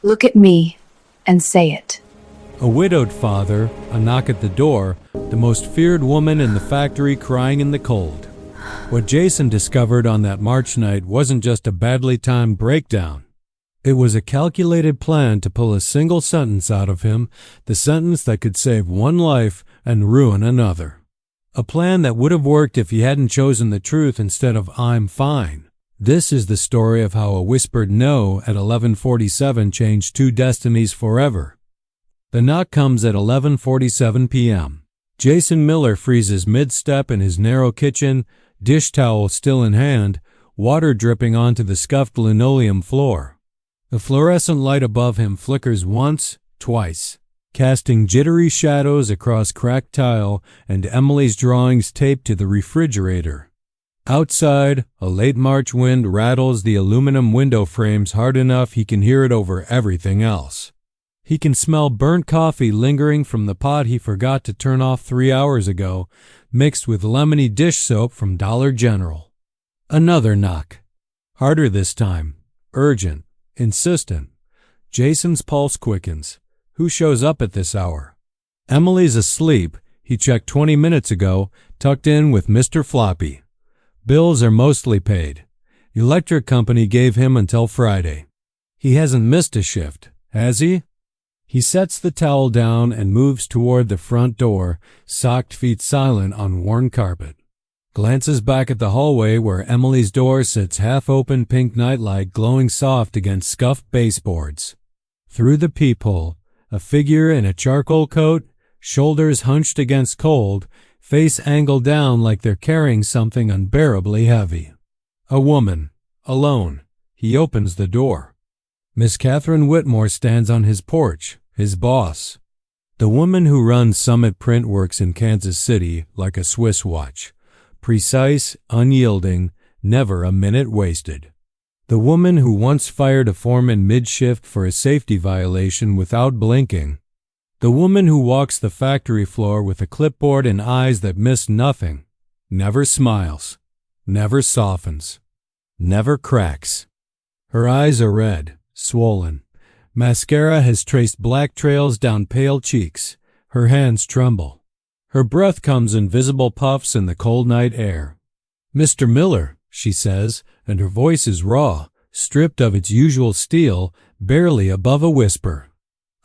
Look at me and say it. A widowed father, a knock at the door, the most feared woman in the factory crying in the cold. What Jason discovered on that March night wasn't just a badly timed breakdown. It was a calculated plan to pull a single sentence out of him, the sentence that could save one life and ruin another. A plan that would have worked if he hadn't chosen the truth instead of "I'm fine." This is the story of how a whispered no at 11:47 changed two destinies forever. The knock comes at 11:47 p.m. Jason Miller freezes mid-step in his narrow kitchen, dish towel still in hand, water dripping onto the scuffed linoleum floor. The fluorescent light above him flickers once, twice, casting jittery shadows across cracked tile and Emily's drawings taped to the refrigerator. Outside, a late March wind rattles the aluminum window frames hard enough he can hear it over everything else. He can smell burnt coffee lingering from the pot he forgot to turn off 3 hours ago, mixed with lemony dish soap from Dollar General. Another knock. Harder this time. Urgent. Insistent. Jason's pulse quickens. Who shows up at this hour? Emily's asleep. He checked 20 minutes ago, tucked in with Mr. Floppy. Bills are mostly paid. Electric company gave him until Friday. He hasn't missed a shift, has he? He sets the towel down and moves toward the front door, socked feet silent on worn carpet. Glances back at the hallway where Emily's door sits half-open pink nightlight glowing soft against scuffed baseboards. Through the peephole, a figure in a charcoal coat, shoulders hunched against cold, face angled down like they're carrying something unbearably heavy. A woman, alone. He opens the door. Miss Catherine Whitmore stands on his porch, his boss. The woman who runs Summit Printworks in Kansas City like a Swiss watch. Precise, unyielding, never a minute wasted. The woman who once fired a foreman mid-shift for a safety violation without blinking. The woman who walks the factory floor with a clipboard and eyes that miss nothing. Never smiles. Never softens. Never cracks. Her eyes are red, swollen. Mascara has traced black trails down pale cheeks. Her hands tremble. Her breath comes in visible puffs in the cold night air. "Mr. Miller," she says, and her voice is raw, stripped of its usual steel, barely above a whisper.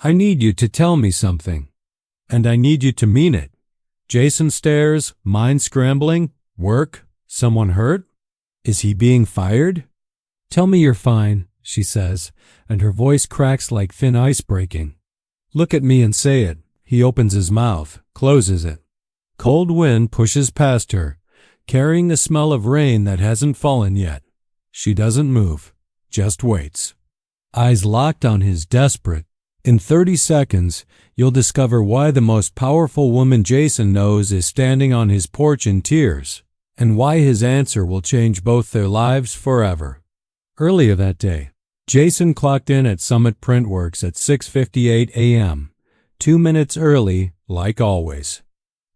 "I need you to tell me something. And I need you to mean it." Jason stares, mind scrambling. Work? Someone hurt? Is he being fired? "Tell me you're fine," she says, and her voice cracks like thin ice breaking. "Look at me and say it." He opens his mouth, closes it. Cold wind pushes past her, carrying the smell of rain that hasn't fallen yet. She doesn't move, just waits. Eyes locked on his, desperate. In 30 seconds, you'll discover why the most powerful woman Jason knows is standing on his porch in tears, and why his answer will change both their lives forever. Earlier that day, Jason clocked in at Summit Printworks at 6:58 a.m., 2 minutes early, like always.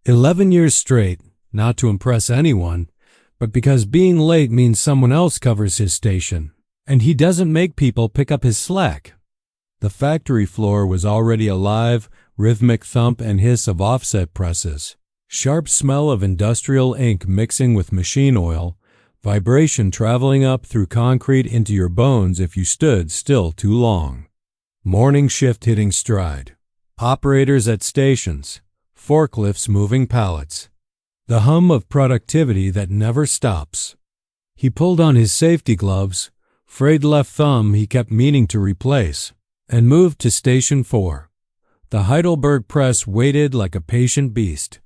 11 years straight, not to impress anyone, but because being late means someone else covers his station, and he doesn't make people pick up his slack. The factory floor was already alive, rhythmic thump and hiss of offset presses, sharp smell of industrial ink mixing with machine oil, vibration traveling up through concrete into your bones if you stood still too long. Morning shift hitting stride. Operators at stations, forklifts moving pallets. The hum of productivity that never stops. He pulled on his safety gloves, frayed left thumb he kept meaning to replace, and moved to Station 4. The Heidelberg press waited like a patient beast.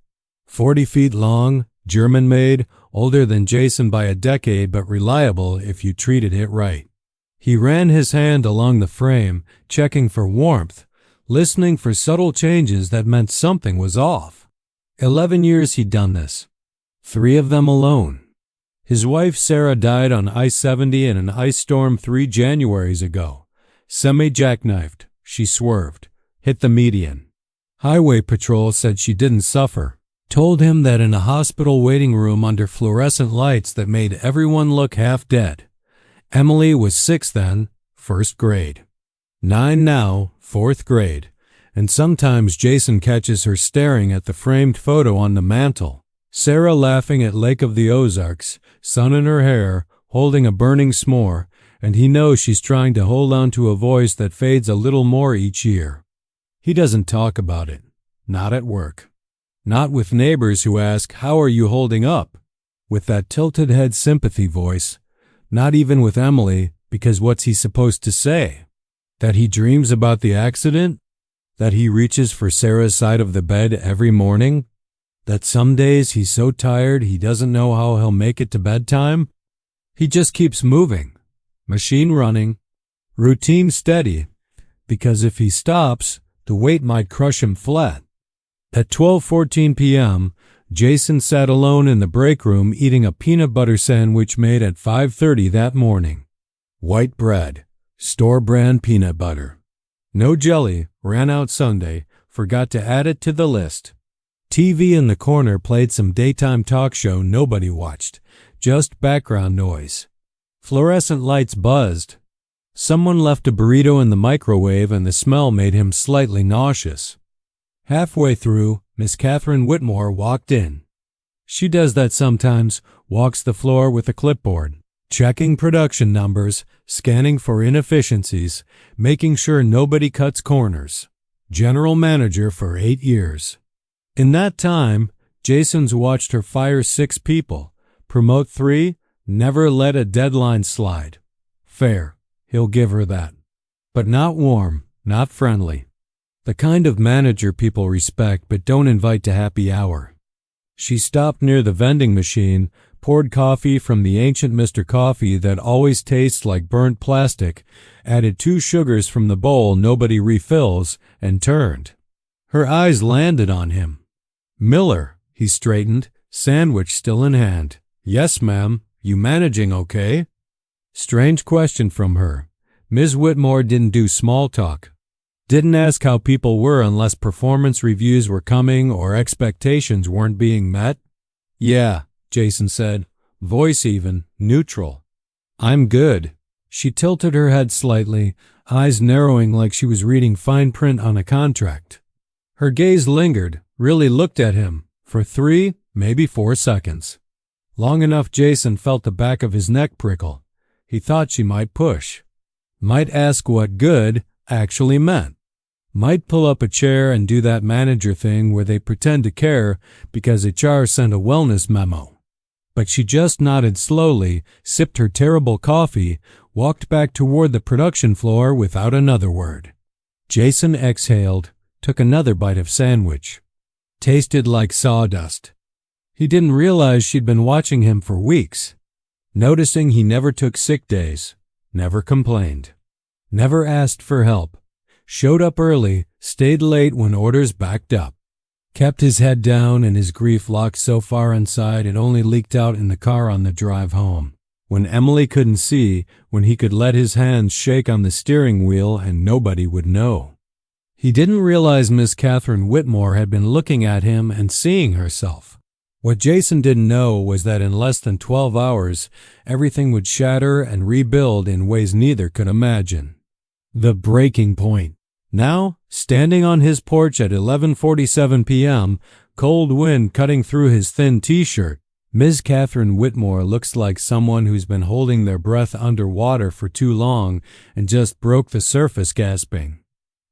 40 feet long, German-made, older than Jason by a decade but reliable if you treated it right. He ran his hand along the frame, checking for warmth, listening for subtle changes that meant something was off. 11 years he'd done this. 3 of them alone. His wife Sarah died on I-70 in an ice storm 3 Januaries ago. Semi-jackknifed, she swerved, hit the median. Highway patrol said she didn't suffer. Told him that in a hospital waiting room under fluorescent lights that made everyone look half dead. Emily was 6 then, 1st grade. 9 now, 4th grade, and sometimes Jason catches her staring at the framed photo on the mantel. Sarah laughing at Lake of the Ozarks, sun in her hair, holding a burning s'more, and he knows she's trying to hold on to a voice that fades a little more each year. He doesn't talk about it. Not at work. Not with neighbors who ask, "How are you holding up?" With that tilted head sympathy voice. Not even with Emily, because what's he supposed to say? That he dreams about the accident? That he reaches for Sarah's side of the bed every morning? That some days he's so tired he doesn't know how he'll make it to bedtime? He just keeps moving. Machine running. Routine steady. Because if he stops, the weight might crush him flat. At 12:14 p.m., Jason sat alone in the break room eating a peanut butter sandwich made at 5:30 that morning. White bread. Store-brand peanut butter. No jelly, ran out Sunday, forgot to add it to the list. TV in the corner played some daytime talk show nobody watched, just background noise. Fluorescent lights buzzed. Someone left a burrito in the microwave and the smell made him slightly nauseous. Halfway through, Miss Catherine Whitmore walked in. She does that sometimes, walks the floor with a clipboard, checking production numbers, scanning for inefficiencies, making sure nobody cuts corners. General manager for 8 years. In that time, Jason's watched her fire 6 people, promote 3, never let a deadline slide. Fair, he'll give her that. But not warm, not friendly. The kind of manager people respect but don't invite to happy hour. She stopped near the vending machine, poured coffee from the ancient Mr. Coffee that always tastes like burnt plastic, added 2 sugars from the bowl nobody refills, and turned. Her eyes landed on him. "Miller," he straightened, sandwich still in hand. "Yes, ma'am. You managing okay?" Strange question from her. Ms. Whitmore didn't do small talk. Didn't ask how people were unless performance reviews were coming or expectations weren't being met. "Yeah," Jason said, voice even, neutral. "I'm good." She tilted her head slightly, eyes narrowing like she was reading fine print on a contract. Her gaze lingered, really looked at him, for 3, maybe 4 seconds. Long enough Jason felt the back of his neck prickle. He thought she might push. Might ask what good actually meant. Might pull up a chair and do that manager thing where they pretend to care because HR sent a wellness memo. But she just nodded slowly, sipped her terrible coffee, walked back toward the production floor without another word. Jason exhaled, took another bite of sandwich. Tasted like sawdust. He didn't realize she'd been watching him for weeks, noticing he never took sick days, never complained, never asked for help, showed up early, stayed late when orders backed up, kept his head down and his grief locked so far inside it only leaked out in the car on the drive home. When Emily couldn't see, when he could let his hands shake on the steering wheel and nobody would know. He didn't realize Miss Catherine Whitmore had been looking at him and seeing herself. What Jason didn't know was that in less than 12 hours, everything would shatter and rebuild in ways neither could imagine. The breaking point. Now, standing on his porch at 11:47 p.m., cold wind cutting through his thin t-shirt, Ms. Catherine Whitmore looks like someone who's been holding their breath underwater for too long and just broke the surface gasping.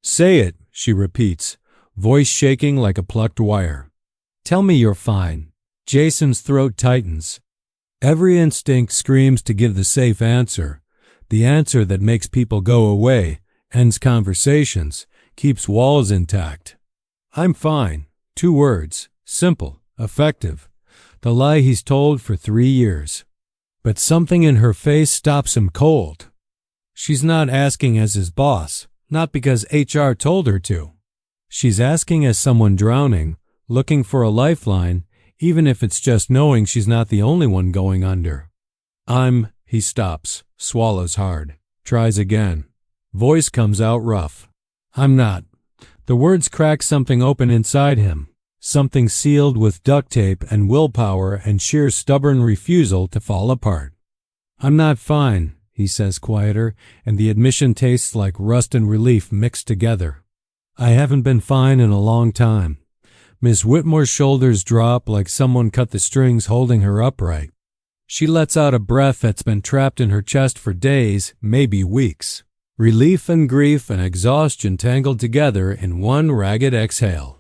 "Say it," she repeats, voice shaking like a plucked wire. "Tell me you're fine." Jason's throat tightens. Every instinct screams to give the safe answer, the answer that makes people go away, ends conversations, keeps walls intact. "I'm fine." 2 words, simple, effective. The lie he's told for 3 years. But something in her face stops him cold. She's not asking as his boss, not because HR told her to. She's asking as someone drowning, looking for a lifeline, even if it's just knowing she's not the only one going under. He stops, swallows hard, tries again. Voice comes out rough. "I'm not." The words crack something open inside him, something sealed with duct tape and willpower and sheer stubborn refusal to fall apart. "I'm not fine," he says quieter, and the admission tastes like rust and relief mixed together. I haven't been fine in a long time. Miss Whitmore's shoulders drop like someone cut the strings holding her upright. She lets out a breath that's been trapped in her chest for days, maybe weeks. Relief and grief and exhaustion tangled together in one ragged exhale.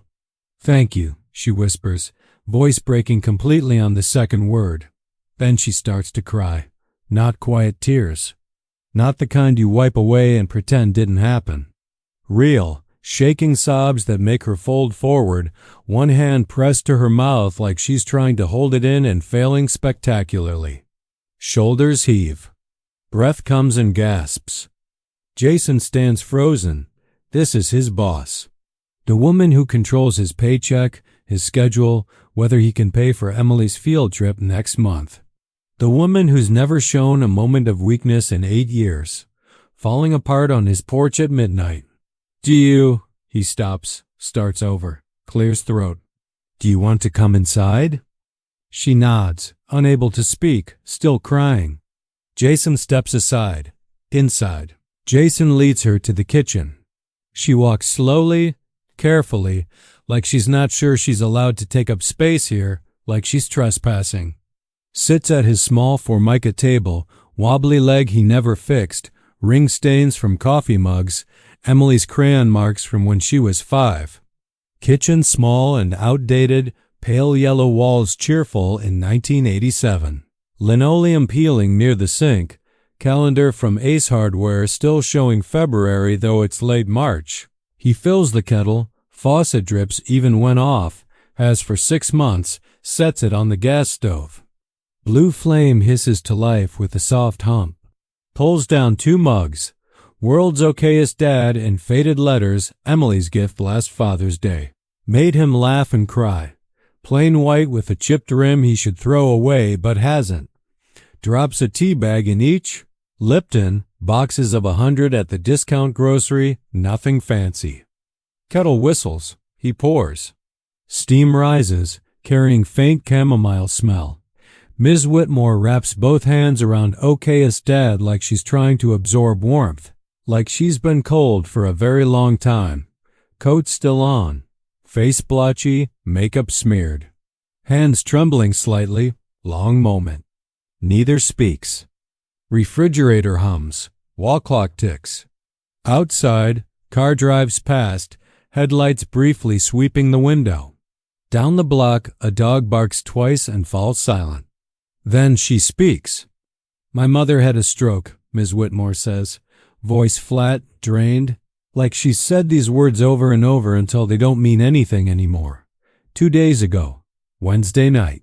"Thank you," she whispers, voice breaking completely on the second word. Then she starts to cry. Not quiet tears. Not the kind you wipe away and pretend didn't happen. Real, shaking sobs that make her fold forward, one hand pressed to her mouth like she's trying to hold it in and failing spectacularly. Shoulders heave. Breath comes in gasps. Jason stands frozen. This is his boss. The woman who controls his paycheck, his schedule, whether he can pay for Emily's field trip next month. The woman who's never shown a moment of weakness in 8 years. Falling apart on his porch at midnight. "Do you—" He stops, starts over, clears throat. "Do you want to come inside?" She nods, unable to speak, still crying. Jason steps aside. Inside. Jason leads her to the kitchen. She walks slowly, carefully, like she's not sure she's allowed to take up space here, like she's trespassing. Sits at his small formica table, wobbly leg he never fixed, ring stains from coffee mugs, Emily's crayon marks from when she was 5. Kitchen small and outdated, pale yellow walls cheerful in 1987. Linoleum peeling near the sink, calendar from Ace Hardware still showing February though it's late March. He fills the kettle, faucet drips even when off, has for 6 months, sets it on the gas stove. Blue flame hisses to life with a soft hump. Pulls down 2 mugs. World's okayest dad in faded letters, Emily's gift last Father's Day. Made him laugh and cry. Plain white with a chipped rim he should throw away but hasn't. Drops a tea bag in each. Lipton, boxes of 100 at the discount grocery, nothing fancy. Kettle whistles. He pours. Steam rises, carrying faint chamomile smell. Ms. Whitmore wraps both hands around okayest dad like she's trying to absorb warmth, like she's been cold for a very long time. Coat still on. Face blotchy, makeup smeared. Hands trembling slightly, long moment. Neither speaks. Refrigerator hums. Wall clock ticks. Outside, car drives past, headlights briefly sweeping the window. Down the block, a dog barks twice and falls silent. Then she speaks. "My mother had a stroke," Ms. Whitmore says, voice flat, drained, like she's said these words over and over until they don't mean anything anymore. 2 days ago, Wednesday night.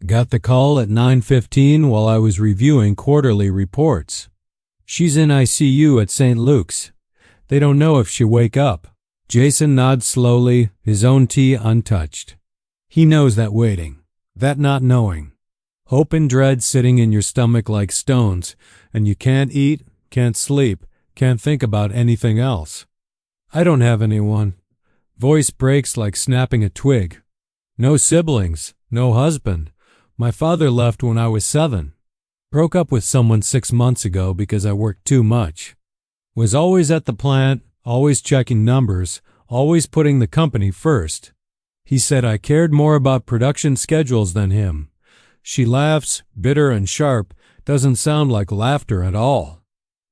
Got the call at 9:15 while I was reviewing quarterly reports. She's in ICU at St. Luke's. They don't know if she'll wake up. Jason nods slowly, his own tea untouched. He knows that waiting, that not knowing. Hope and dread sitting in your stomach like stones, and you can't eat, can't sleep, can't think about anything else. "I don't have anyone." Voice breaks like snapping a twig. "No siblings, no husband. My father left when I was 7. Broke up with someone 6 months ago because I worked too much. Was always at the plant, always checking numbers, always putting the company first. He said I cared more about production schedules than him." She laughs, bitter and sharp, doesn't sound like laughter at all.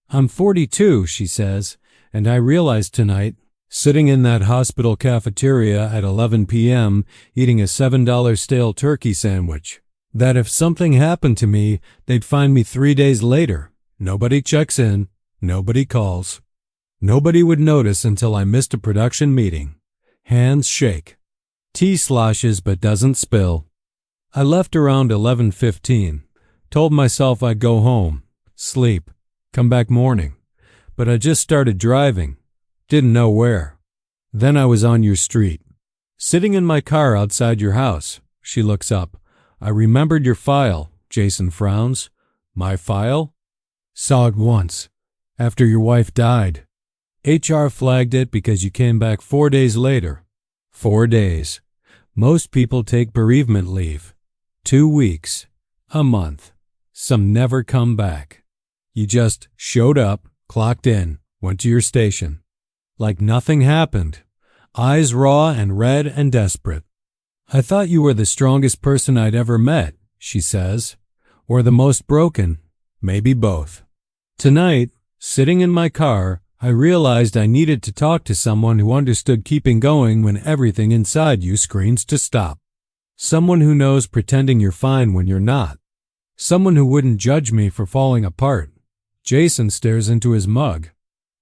"I'm 42, she says, and I realized tonight, sitting in that hospital cafeteria at 11 p.m., eating a $7 stale turkey sandwich, that if something happened to me, they'd find me 3 days later. Nobody checks in, nobody calls. Nobody would notice until I missed a production meeting. Hands shake. Tea sloshes but doesn't spill. I left around 11:15. Told myself I'd go home, sleep, come back morning. But I just started driving. Didn't know where. Then I was on your street. Sitting in my car outside your house." She looks up. "I remembered your file." Jason frowns. "My file?" "Saw it once. After your wife died. HR flagged it because you came back 4 days later." 4 days. Most people take bereavement leave. 2 weeks. A month. Some never come back. You just showed up, clocked in, went to your station. Like nothing happened. Eyes raw and red and desperate. I thought you were the strongest person I'd ever met, she says. Or the most broken. Maybe both. Tonight, sitting in my car, I realized I needed to talk to someone who understood keeping going when everything inside you screams to stop. Someone who knows pretending you're fine when you're not. Someone who wouldn't judge me for falling apart. Jason stares into his mug.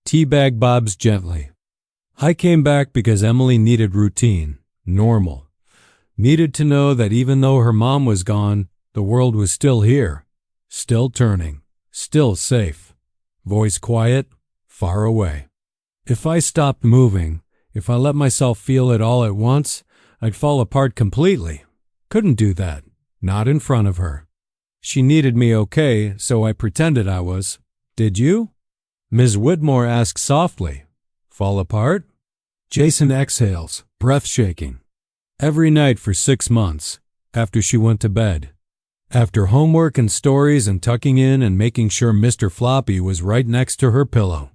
Teabag bobs gently. I came back because Emily needed routine, normal. Needed to know that even though her mom was gone, the world was still here. Still turning. Still safe. Voice quiet, far away. If I stopped moving, if I let myself feel it all at once, I'd fall apart completely. Couldn't do that. Not in front of her. She needed me okay, so I pretended I was. Did you? Ms. Whitmore asks softly. Fall apart? Jason exhales, breath shaking. Every night for 6 months, after she went to bed. After homework and stories and tucking in and making sure Mr. Floppy was right next to her pillow.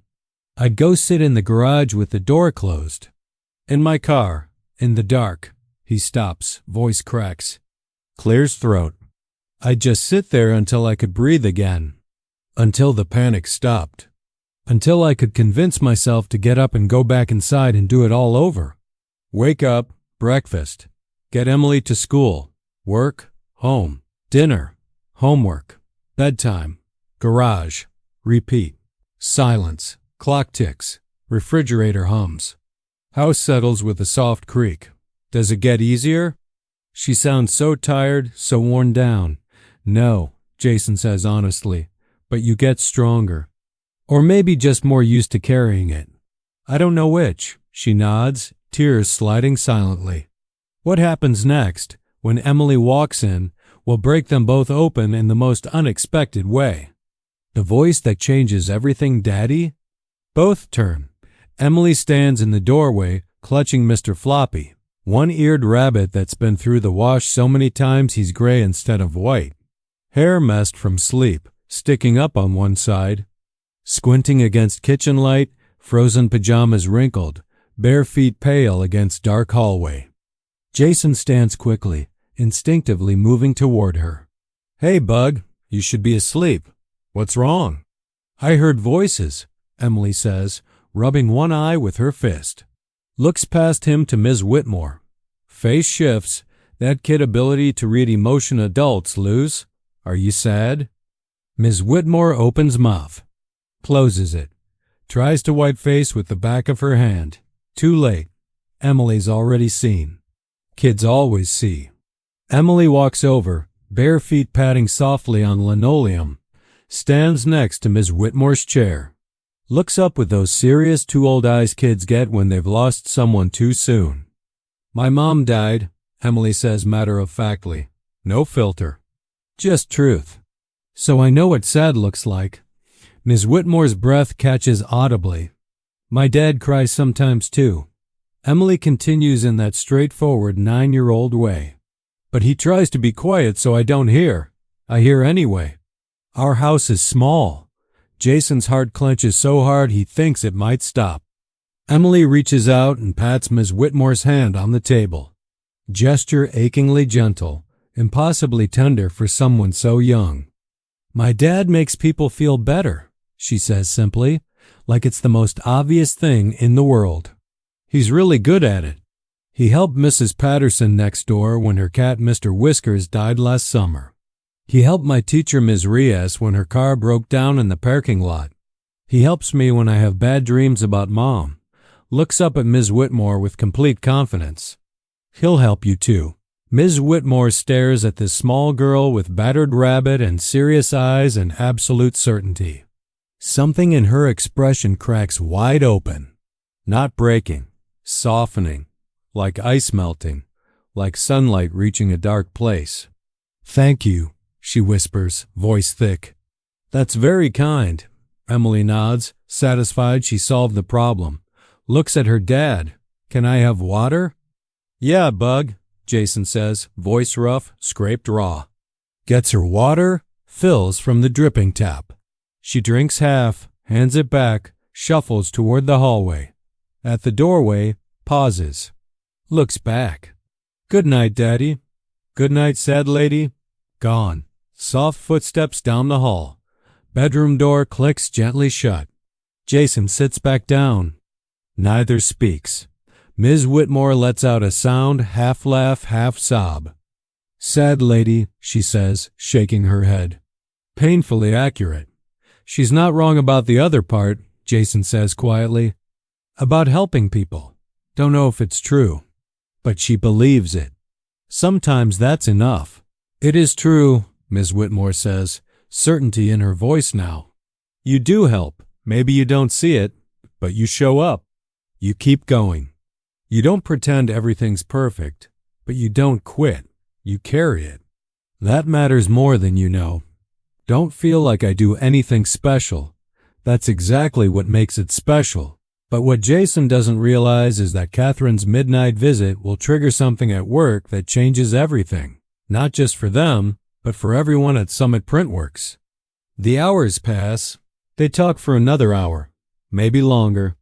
I'd go sit in the garage with the door closed. In my car, in the dark. He stops, voice cracks. Clears throat. I'd just sit there until I could breathe again. Until the panic stopped. Until I could convince myself to get up and go back inside and do it all over. Wake up, breakfast. Get Emily to school. Work, home. Dinner, homework, bedtime, garage, repeat, silence, clock ticks, refrigerator hums. House settles with a soft creak. Does it get easier? She sounds so tired, so worn down. No, Jason says honestly, but you get stronger. Or maybe just more used to carrying it. I don't know which. She nods, tears sliding silently. What happens next, when Emily walks in, will break them both open in the most unexpected way. The voice that changes everything, Daddy? Both turn. Emily stands in the doorway, clutching Mr. Floppy, one-eared rabbit that's been through the wash so many times he's gray instead of white. Hair messed from sleep, sticking up on one side. Squinting against kitchen light, frozen pajamas wrinkled, bare feet pale against dark hallway. Jason stands quickly, instinctively moving toward her. Hey, Bug, you should be asleep. What's wrong? I heard voices, Emily says, rubbing one eye with her fist. Looks past him to Ms. Whitmore. Face shifts. That kid ability to read emotion adults lose. Are you sad? Ms. Whitmore opens mouth. Closes it. Tries to wipe face with the back of her hand. Too late. Emily's already seen. Kids always see. Emily walks over, bare feet padding softly on linoleum. Stands next to Ms. Whitmore's chair. Looks up with those serious two old eyes kids get when they've lost someone too soon. My mom died, Emily says matter-of-factly. No filter. Just truth. So I know what sad looks like. Ms. Whitmore's breath catches audibly. My dad cries sometimes too. Emily continues in that straightforward 9-year-old way. But he tries to be quiet so I don't hear. I hear anyway. Our house is small. Jason's heart clenches so hard he thinks it might stop. Emily reaches out and pats Ms. Whitmore's hand on the table. Gesture achingly gentle, impossibly tender for someone so young. My dad makes people feel better, she says simply, like it's the most obvious thing in the world. He's really good at it. He helped Mrs. Patterson next door when her cat Mr. Whiskers died last summer. He helped my teacher Ms. Rias when her car broke down in the parking lot. He helps me when I have bad dreams about Mom. Looks up at Ms. Whitmore with complete confidence. He'll help you too. Ms. Whitmore stares at this small girl with battered rabbit and serious eyes and absolute certainty. Something in her expression cracks wide open. Not breaking, softening, like ice melting, like sunlight reaching a dark place. Thank you, she whispers, voice thick. That's very kind. Emily nods, satisfied she solved the problem. Looks at her dad. Can I have water? Yeah, Bug, Jason says, voice rough, scraped raw. Gets her water, fills from the dripping tap. She drinks half, hands it back, shuffles toward the hallway. At the doorway, pauses. Looks back. Good night, Daddy. Good night, sad lady. Gone. Soft footsteps down the hall. Bedroom door clicks gently shut. Jason sits back down. Neither speaks. Ms. Whitmore lets out a sound, half laugh, half sob. Sad lady, she says, shaking her head. Painfully accurate. She's not wrong about the other part, Jason says quietly. About helping people. Don't know if it's true. But she believes it. Sometimes that's enough. It is true, Ms. Whitmore says, certainty in her voice now. You do help. Maybe you don't see it, but you show up. You keep going. You don't pretend everything's perfect, but you don't quit. You carry it. That matters more than you know. Don't feel like I do anything special. That's exactly what makes it special. But what Jason doesn't realize is that Catherine's midnight visit will trigger something at work that changes everything. Not just for them, but for everyone at Summit Printworks. The hours pass. They talk for another hour, maybe longer.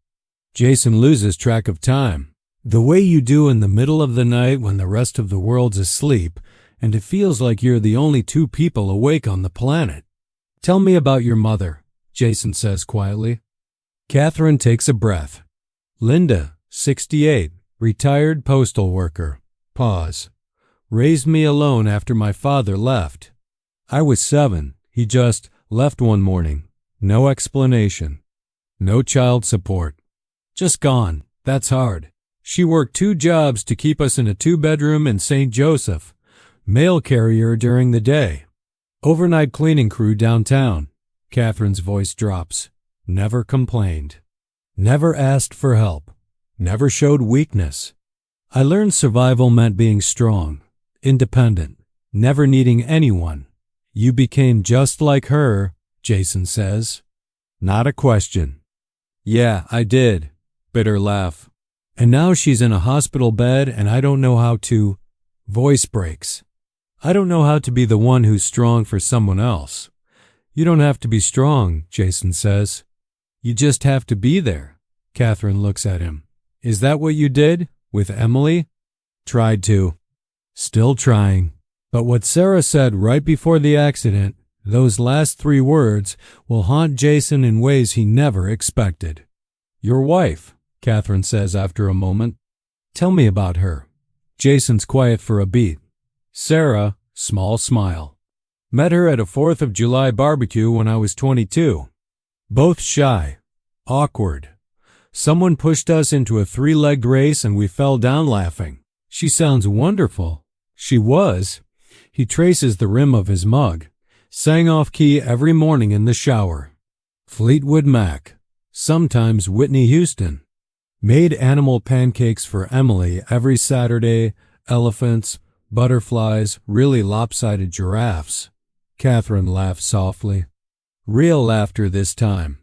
Jason loses track of time. The way you do in the middle of the night when the rest of the world's asleep, and it feels like you're the only two people awake on the planet. Tell me about your mother, Jason says quietly. Catherine takes a breath. Linda, 68, retired postal worker. Pause. Raised me alone after my father left. I was 7. He just left one morning. No explanation. No child support. Just gone. That's hard. She worked 2 jobs to keep us in a 2-bedroom in St. Joseph. Mail carrier during the day. Overnight cleaning crew downtown. Catherine's voice drops. Never complained. Never asked for help. Never showed weakness. I learned survival meant being strong, independent, never needing anyone. You became just like her, Jason says. Not a question. Yeah, I did. Bitter laugh. And now she's in a hospital bed and I don't know how to. Voice breaks. I don't know how to be the one who's strong for someone else. You don't have to be strong, Jason says. You just have to be there. Catherine looks at him. Is that what you did? With Emily? Tried to. Still trying. But what Sarah said right before the accident, those last 3 words, will haunt Jason in ways he never expected. Your wife, Catherine says after a moment. Tell me about her. Jason's quiet for a beat. Sarah, small smile. Met her at a 4th of July barbecue when I was 22. Both shy. Awkward. Someone pushed us into a 3-legged race and we fell down laughing. She sounds wonderful. She was. He traces the rim of his mug. Sang off key every morning in the shower. Fleetwood Mac. Sometimes Whitney Houston. Made animal pancakes for Emily every Saturday. Elephants, butterflies, really lopsided giraffes. Catherine laughed softly. Real laughter this time.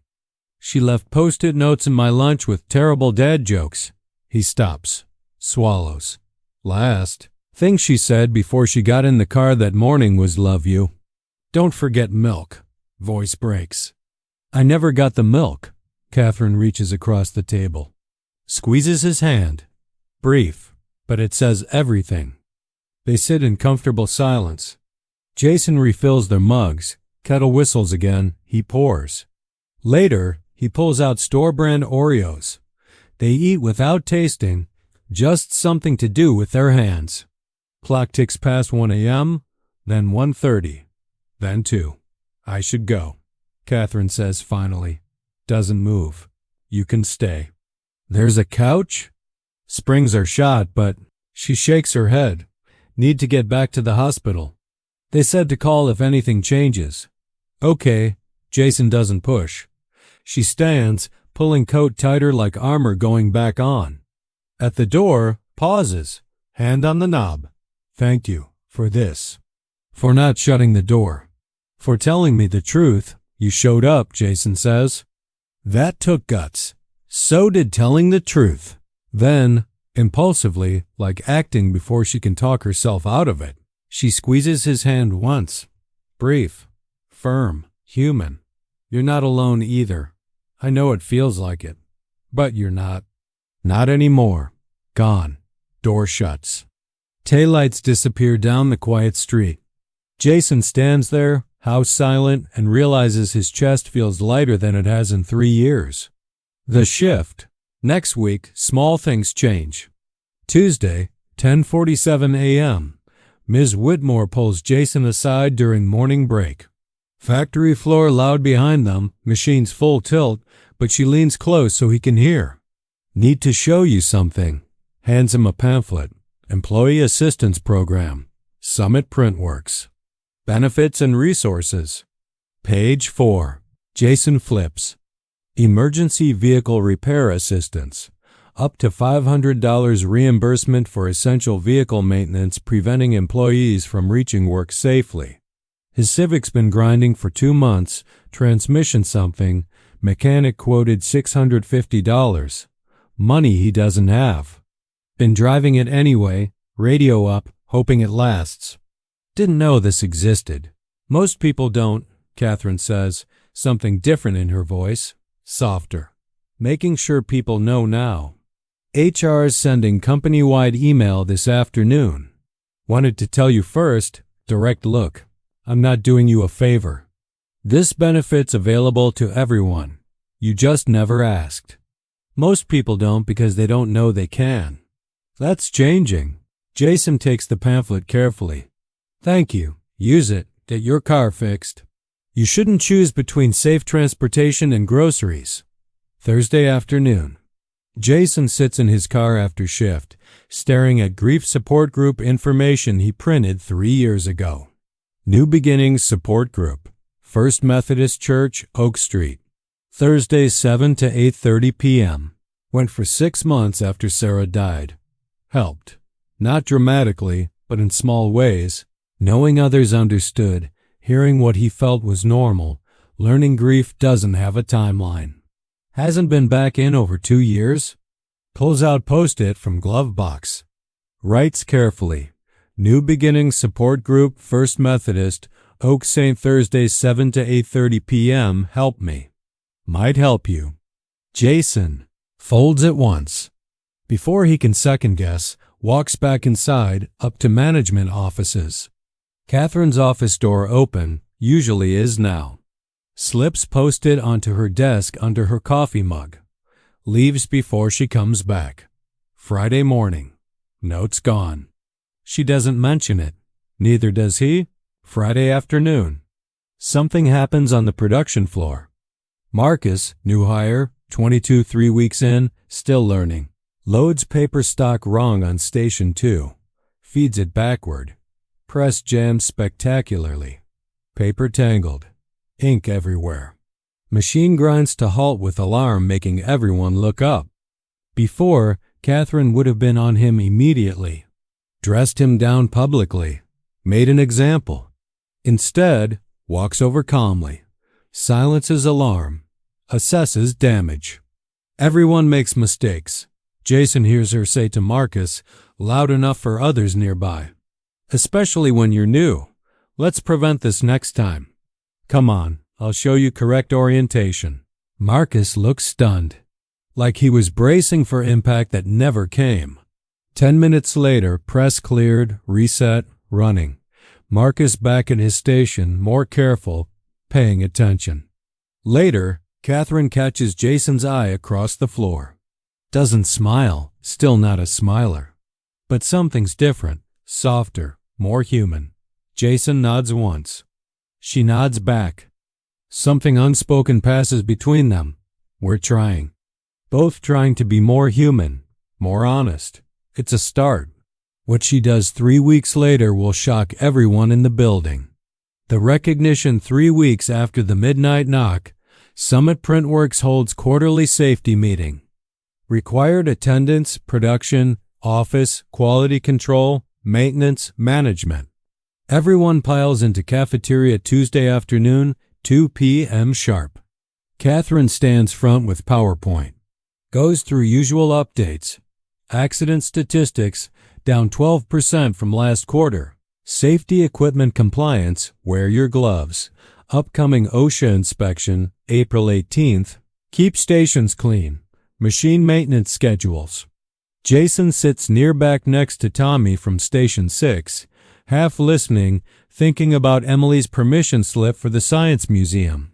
She left post-it notes in my lunch with terrible dad jokes. He stops. Swallows. Last thing she said before she got in the car that morning was love you. Don't forget milk. Voice breaks. I never got the milk. Catherine reaches across the table. Squeezes his hand. Brief, but it says everything. They sit in comfortable silence. Jason refills their mugs. Kettle whistles again. He pours. Later, he pulls out store-brand Oreos. They eat without tasting, just something to do with their hands. Clock ticks past 1 a.m., then 1:30, then 2. I should go, Catherine says finally. Doesn't move. You can stay. There's a couch? Springs are shot, but she shakes her head. Need to get back to the hospital. They said to call if anything changes. Okay, Jason doesn't push. She stands, pulling coat tighter like armor going back on. At the door, pauses, hand on the knob. Thank you for this. For not shutting the door. For telling me the truth. You showed up, Jason says. That took guts. So did telling the truth. Then, impulsively, like acting before she can talk herself out of it, she squeezes his hand once. Brief, firm, human. You're not alone either. I know it feels like it, but you're not. Not anymore. Gone. Door shuts. Taillights disappear down the quiet street. Jason stands there, house silent, and realizes his chest feels lighter than it has in 3 years. The shift. Next week, small things change. Tuesday, 10:47 a.m. Ms. Whitmore pulls Jason aside during morning break. Factory floor loud behind them, machines full tilt, but she leans close so he can hear. Need to show you something. Hands him a pamphlet. Employee Assistance Program. Summit Printworks. Benefits and Resources. Page 4. Jason flips. Emergency Vehicle Repair Assistance. Up to $500 reimbursement for essential vehicle maintenance, preventing employees from reaching work safely. His Civic's been grinding for 2 months, transmission something, mechanic quoted $650. Money he doesn't have. Been driving it anyway, radio up, hoping it lasts. Didn't know this existed. Most people don't, Catherine says, something different in her voice, softer. Making sure people know now. HR is sending company-wide email this afternoon. Wanted to tell you first, direct look. I'm not doing you a favor. This benefit's available to everyone. You just never asked. Most people don't because they don't know they can. That's changing. Jason takes the pamphlet carefully. Thank you. Use it. Get your car fixed. You shouldn't choose between safe transportation and groceries. Thursday afternoon. Jason sits in his car after shift, staring at grief support group information he printed 3 years ago. New Beginnings Support Group. First Methodist Church, Oak Street. Thursday 7 to 8:30 p.m. Went for 6 months after Sarah died. Helped. Not dramatically, but in small ways. Knowing others understood, hearing what he felt was normal, learning grief doesn't have a timeline. Hasn't been back in over 2 years. Pulls out Post-it from glove box. Writes carefully. New Beginnings Support Group, First Methodist, Oak St. Thursday 7 to 8:30 p.m. Help me. Might help you. Jason. Folds it once. Before he can second guess, walks back inside, up to management offices. Catherine's office door open, usually is now. Slips Post-it onto her desk under her coffee mug. Leaves before she comes back. Friday morning. Note's gone. She doesn't mention it. Neither does he. Friday afternoon. Something happens on the production floor. Marcus, new hire, 22 3 weeks in, still learning. Loads paper stock wrong on station 2. Feeds it backward. Press jams spectacularly. Paper tangled. Ink everywhere. Machine grinds to halt with alarm, making everyone look up. Before, Catherine would have been on him immediately. Dressed him down publicly. Made an example. Instead, walks over calmly. Silences alarm. Assesses damage. Everyone makes mistakes. Jason hears her say to Marcus, loud enough for others nearby. Especially when you're new. Let's prevent this next time. Come on, I'll show you correct orientation. Marcus looks stunned. Like he was bracing for impact that never came. 10 minutes later, press cleared, reset, running. Marcus back at his station, more careful, paying attention. Later, Catherine catches Jason's eye across the floor. Doesn't smile, still not a smiler. But something's different, softer, more human. Jason nods once. She nods back. Something unspoken passes between them. We're trying. Both trying to be more human, more honest. It's a start. What she does 3 weeks later will shock everyone in the building. The recognition 3 weeks after the midnight knock, Summit Printworks holds quarterly safety meeting. Required attendance, production, office, quality control, maintenance, management. Everyone piles into cafeteria Tuesday afternoon, 2 p.m. sharp. Catherine stands front with PowerPoint. Goes through usual updates. Accident statistics, down 12% from last quarter. Safety equipment compliance, wear your gloves. Upcoming OSHA inspection, April 18th. Keep stations clean. Machine maintenance schedules. Jason sits near back next to Tommy from Station 6, half listening, thinking about Emily's permission slip for the Science Museum.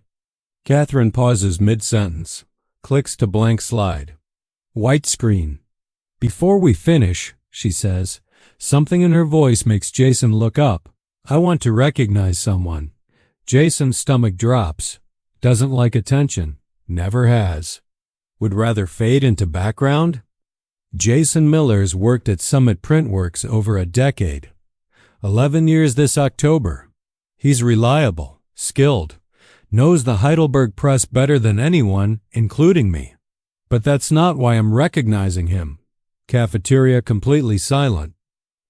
Catherine pauses mid-sentence, clicks to blank slide. White screen. Before we finish, she says, something in her voice makes Jason look up. I want to recognize someone. Jason's stomach drops. Doesn't like attention. Never has. Would rather fade into background? Jason Miller's worked at Summit Printworks over a decade. 11 years this October. He's reliable, skilled, knows the Heidelberg Press better than anyone, including me. But that's not why I'm recognizing him. Cafeteria completely silent.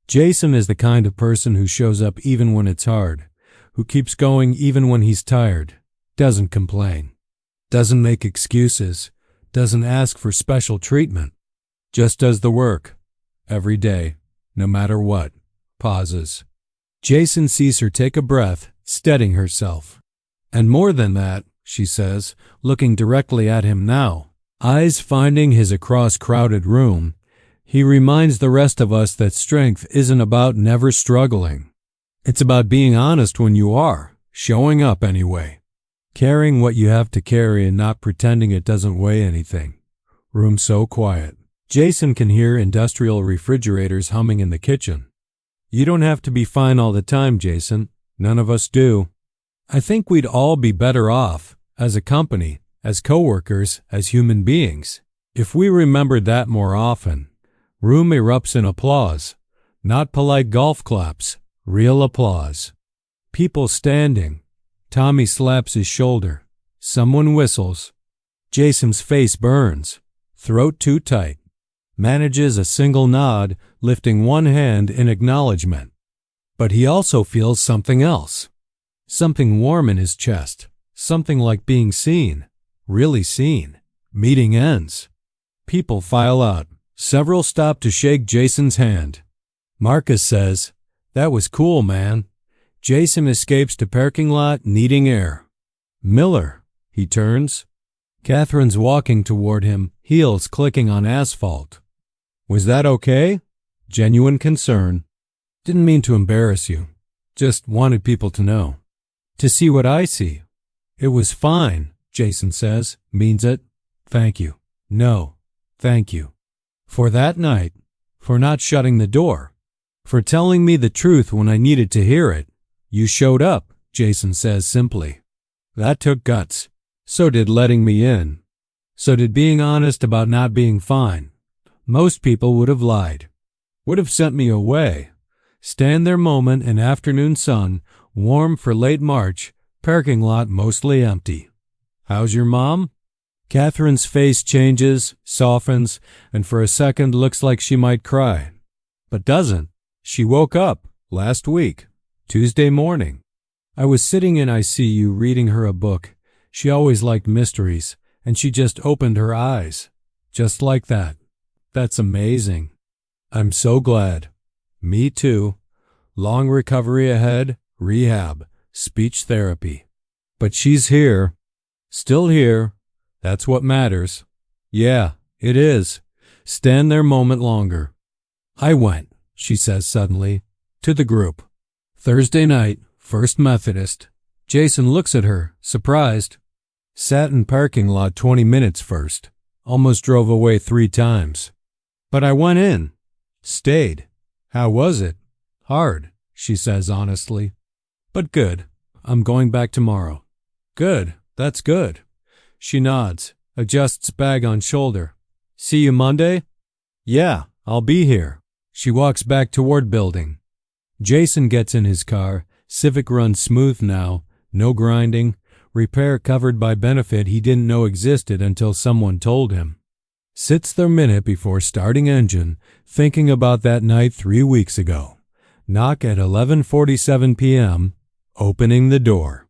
Jason is the kind of person who shows up even when it's hard, who keeps going even when he's tired, doesn't complain, doesn't make excuses, doesn't ask for special treatment, just does the work, every day, no matter what. Pauses. Jason sees her take a breath, steadying herself. And more than that, she says, looking directly at him now, eyes finding his across crowded room, he reminds the rest of us that strength isn't about never struggling. It's about being honest when you are, showing up anyway, carrying what you have to carry and not pretending it doesn't weigh anything. Room so quiet. Jason can hear industrial refrigerators humming in the kitchen. You don't have to be fine all the time, Jason. None of us do. I think we'd all be better off, as a company, as coworkers, as human beings, if we remembered that more often. Room erupts in applause. Not polite golf claps. Real applause. People standing. Tommy slaps his shoulder. Someone whistles. Jason's face burns. Throat too tight. Manages a single nod, lifting one hand in acknowledgement. But he also feels something else. Something warm in his chest. Something like being seen. Really seen. Meeting ends. People file out. Several stop to shake Jason's hand. Marcus says, "That was cool, man." Jason escapes to parking lot, needing air. Miller. He turns. Catherine's walking toward him, heels clicking on asphalt. Was that okay? Genuine concern. Didn't mean to embarrass you. Just wanted people to know. To see what I see. It was fine, Jason says. Means it. Thank you. No. Thank you. For that night. For not shutting the door. For telling me the truth when I needed to hear it. You showed up, Jason says simply. That took guts. So did letting me in. So did being honest about not being fine. Most people would have lied. Would have sent me away. Stand their moment in afternoon sun, warm for late March, parking lot mostly empty. How's your mom? Catherine's face changes, softens, and for a second looks like she might cry. But doesn't. She woke up last week, Tuesday morning. I was sitting in ICU reading her a book. She always liked mysteries, and she just opened her eyes. Just like that. That's amazing. I'm so glad. Me too. Long recovery ahead, rehab, speech therapy. But she's here. Still here. That's what matters. Yeah, it is. Stand their moment longer. I went, she says suddenly, to the group. Thursday night, First Methodist. Jason looks at her, surprised. Sat in parking lot 20 minutes first. Almost drove away 3 times. But I went in. Stayed. How was it? Hard, she says honestly. But good. I'm going back tomorrow. Good. That's good. She nods, adjusts bag on shoulder. See you Monday? Yeah, I'll be here. She walks back toward building. Jason gets in his car. Civic runs smooth now. No grinding. Repair covered by benefit he didn't know existed until someone told him. Sits there minute before starting engine, thinking about that night 3 weeks ago. Knock at 11:47 p.m., opening the door.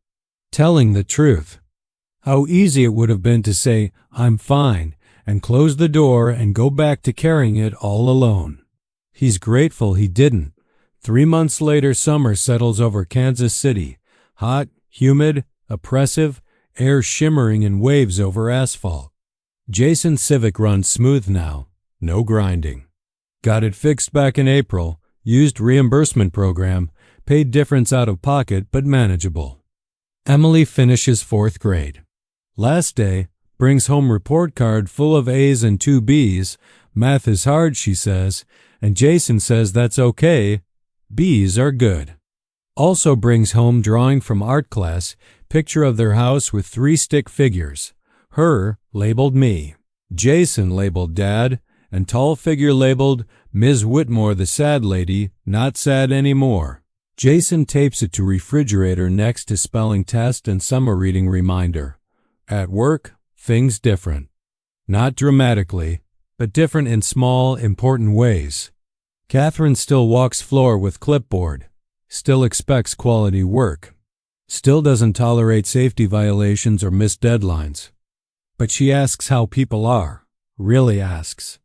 Telling the truth. How easy it would have been to say, I'm fine, and close the door and go back to carrying it all alone. He's grateful he didn't. 3 months later, summer settles over Kansas City. Hot, humid, oppressive, air shimmering in waves over asphalt. Jason's Civic runs smooth now, no grinding. Got it fixed back in April, used reimbursement program, paid difference out of pocket but manageable. Emily finishes 4th grade. Last day, brings home report card full of A's and 2 B's. Math is hard, she says, and Jason says that's okay. B's are good. Also brings home drawing from art class, picture of their house with 3 stick figures. Her labeled me, Jason labeled Dad, and tall figure labeled Ms. Whitmore the sad lady, not sad anymore. Jason tapes it to refrigerator next to spelling test and summer reading reminder. At work, things different. Not dramatically, but different in small, important ways. Catherine still walks floor with clipboard, still expects quality work, still doesn't tolerate safety violations or missed deadlines. But she asks how people are, really asks.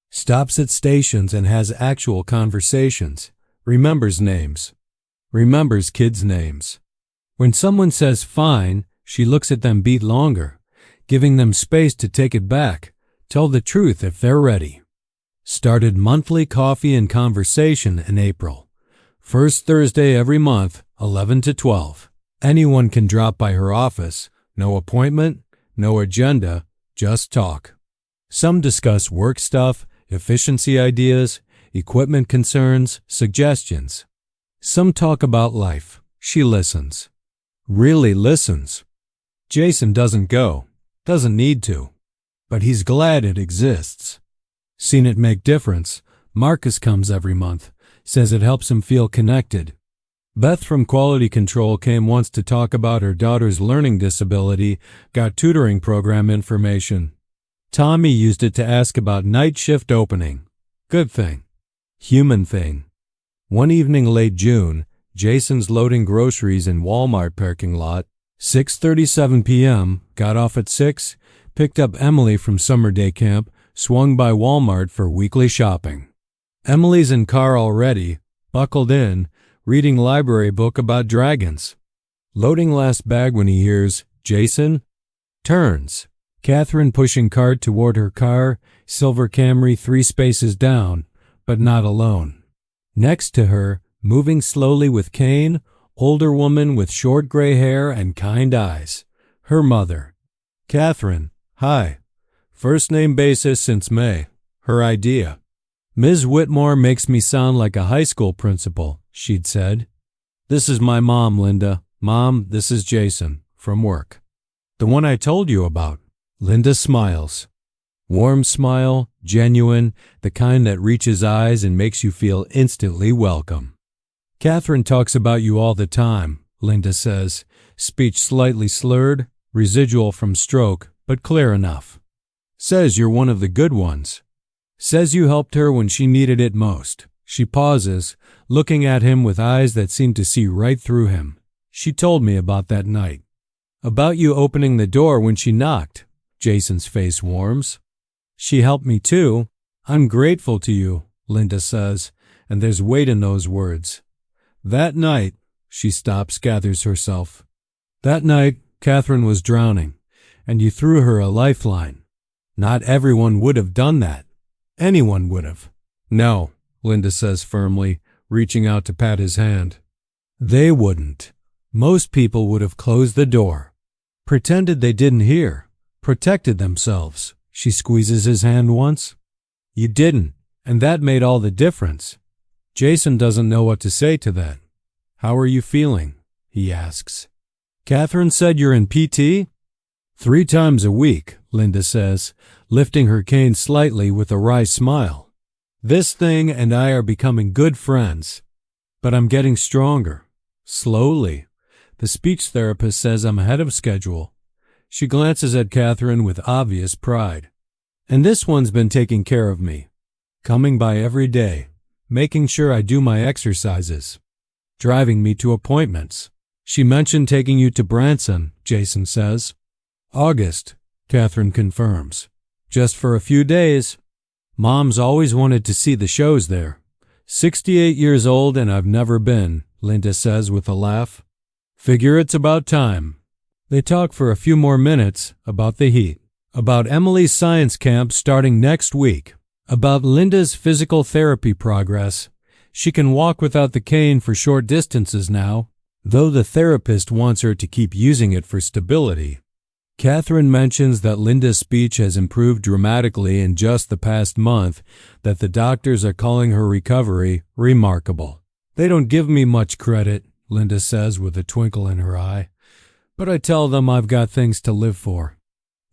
Stops at stations and has actual conversations, remembers names, remembers kids' names. When someone says fine, she looks at them beat longer, giving them space to take it back, tell the truth if they're ready. Started monthly coffee and conversation in April. First Thursday every month, 11 to 12. Anyone can drop by her office, no appointment, no agenda, just talk. Some discuss work stuff, efficiency ideas, equipment concerns, suggestions. Some talk about life. She listens. Really listens. Jason doesn't go, doesn't need to, but he's glad it exists. Seen it make difference. Marcus comes every month, says it helps him feel connected. Beth from Quality Control came once to talk about her daughter's learning disability, got tutoring program information. Tommy used it to ask about night shift opening. Good thing. Human thing. One evening late June, Jason's loading groceries in Walmart parking lot. 6:37 p.m., got off at 6, picked up Emily from summer day camp, swung by Walmart for weekly shopping. Emily's in car already, buckled in, reading library book about dragons. Loading last bag when he hears, Jason? Turns. Catherine pushing cart toward her car, silver Camry 3 spaces down, but not alone. Next to her, moving slowly with cane, older woman with short gray hair and kind eyes. Her mother. Catherine, hi. First name basis since May. Her idea. Ms. Whitmore makes me sound like a high school principal, she'd said. This is my mom, Linda. Mom, this is Jason, from work. The one I told you about. Linda smiles. Warm smile, genuine, the kind that reaches eyes and makes you feel instantly welcome. Catherine talks about you all the time, Linda says, speech slightly slurred, residual from stroke, but clear enough. Says you're one of the good ones. Says you helped her when she needed it most. She pauses, looking at him with eyes that seem to see right through him. She told me about that night. About you opening the door when she knocked. Jason's face warms. She helped me too. I'm grateful to you, Linda says, and there's weight in those words. That night, she stops, gathers herself. That night, Catherine was drowning, and you threw her a lifeline. Not everyone would have done that. Anyone would have. No, Linda says firmly, reaching out to pat his hand. They wouldn't. Most people would have closed the door. Pretended they didn't hear. Protected themselves. She squeezes his hand once. You didn't, and that made all the difference. Jason doesn't know what to say to that. How are you feeling? He asks. Catherine said you're in PT? 3 times a week, Linda says, lifting her cane slightly with a wry smile. This thing and I are becoming good friends. But I'm getting stronger. Slowly. The speech therapist says I'm ahead of schedule. She glances at Catherine with obvious pride. And this one's been taking care of me. Coming by every day. Making sure I do my exercises. Driving me to appointments. She mentioned taking you to Branson, Jason says. August, Catherine confirms. Just for a few days. Mom's always wanted to see the shows there. 68 years old and I've never been, Linda says with a laugh. Figure it's about time. They talk for a few more minutes about the heat, about Emily's science camp starting next week, about Linda's physical therapy progress. She can walk without the cane for short distances now, though the therapist wants her to keep using it for stability. Catherine mentions that Linda's speech has improved dramatically in just the past month, that the doctors are calling her recovery remarkable. They don't give me much credit, Linda says with a twinkle in her eye, but I tell them I've got things to live for.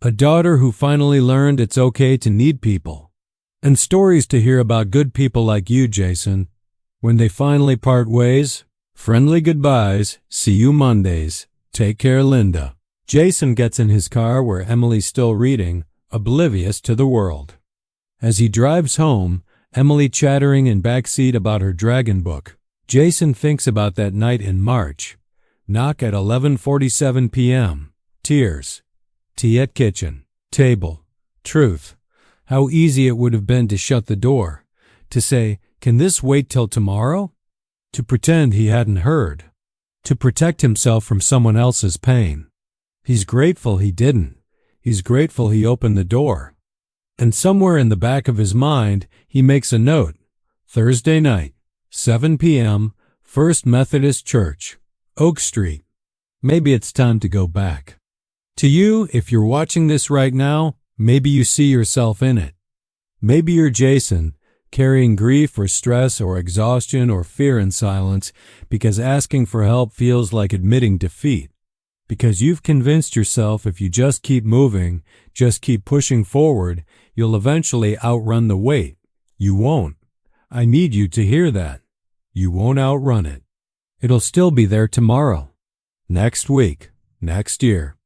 A daughter who finally learned it's okay to need people. And stories to hear about good people like you, Jason. When they finally part ways, friendly goodbyes, see you Mondays. Take care, Linda. Jason gets in his car where Emily's still reading, oblivious to the world. As he drives home, Emily chattering in backseat about her dragon book. Jason thinks about that night in March. Knock at 11:47 p.m. Tears. Tea at kitchen. Table. Truth. How easy it would have been to shut the door. To say, "Can this wait till tomorrow?" To pretend he hadn't heard. To protect himself from someone else's pain. He's grateful he didn't. He's grateful he opened the door. And somewhere in the back of his mind, he makes a note. Thursday night, 7 p.m., First Methodist Church, Oak Street. Maybe it's time to go back. To you, if you're watching this right now, maybe you see yourself in it. Maybe you're Jason, carrying grief or stress or exhaustion or fear in silence because asking for help feels like admitting defeat. Because you've convinced yourself if you just keep moving, just keep pushing forward, you'll eventually outrun the weight. You won't. I need you to hear that. You won't outrun it. It'll still be there tomorrow, next week, next year.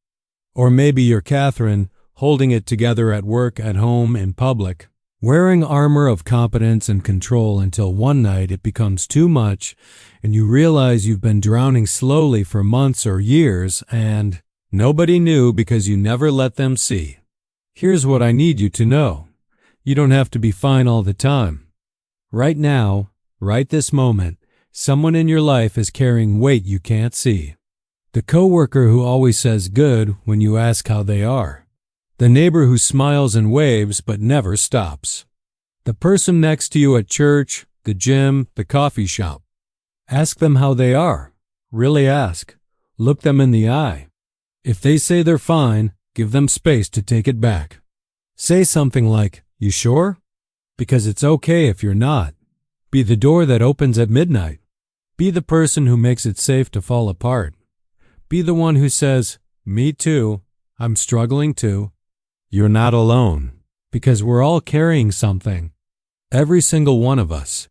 Or maybe you're Catherine, holding it together at work, at home, in public, wearing armor of competence and control until one night it becomes too much and you realize you've been drowning slowly for months or years and nobody knew because you never let them see. Here's what I need you to know. You don't have to be fine all the time. Right now, right this moment, someone in your life is carrying weight you can't see. The coworker who always says good when you ask how they are. The neighbor who smiles and waves but never stops. The person next to you at church, the gym, the coffee shop. Ask them how they are. Really ask. Look them in the eye. If they say they're fine, give them space to take it back. Say something like, "You sure?" Because it's okay if you're not. Be the door that opens at midnight. Be the person who makes it safe to fall apart. Be the one who says, "Me too. I'm struggling too." You're not alone, because we're all carrying something. Every single one of us.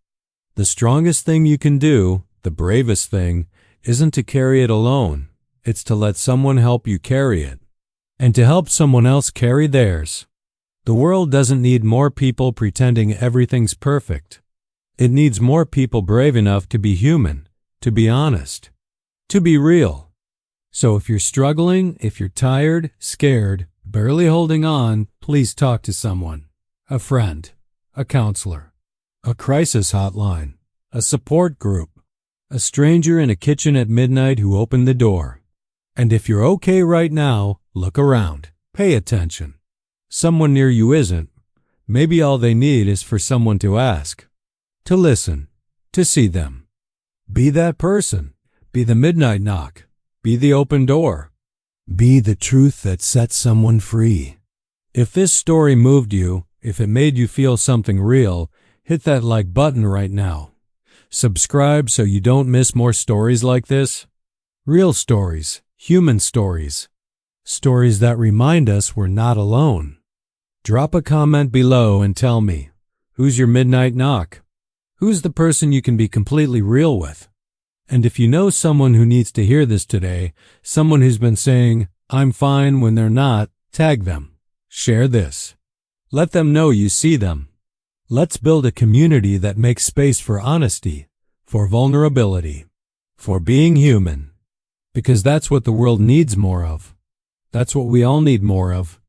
The strongest thing you can do, the bravest thing, isn't to carry it alone. It's to let someone help you carry it. And to help someone else carry theirs. The world doesn't need more people pretending everything's perfect. It needs more people brave enough to be human, to be honest, to be real. So if you're struggling, if you're tired, scared, barely holding on, please talk to someone. A friend, a counselor, a crisis hotline, a support group, a stranger in a kitchen at midnight who opened the door. And if you're okay right now, look around. Pay attention. Someone near you isn't. Maybe all they need is for someone to ask, to listen, to see them. Be that person. Be the midnight knock. Be the open door. Be the truth that sets someone free. If this story moved you, if it made you feel something real, hit that like button right now. Subscribe so you don't miss more stories like this. Real stories, human stories. Stories that remind us we're not alone. Drop a comment below and tell me, who's your midnight knock? Who's the person you can be completely real with? And if you know someone who needs to hear this today, someone who's been saying, "I'm fine" when they're not, tag them. Share this. Let them know you see them. Let's build a community that makes space for honesty, for vulnerability, for being human. Because that's what the world needs more of. That's what we all need more of.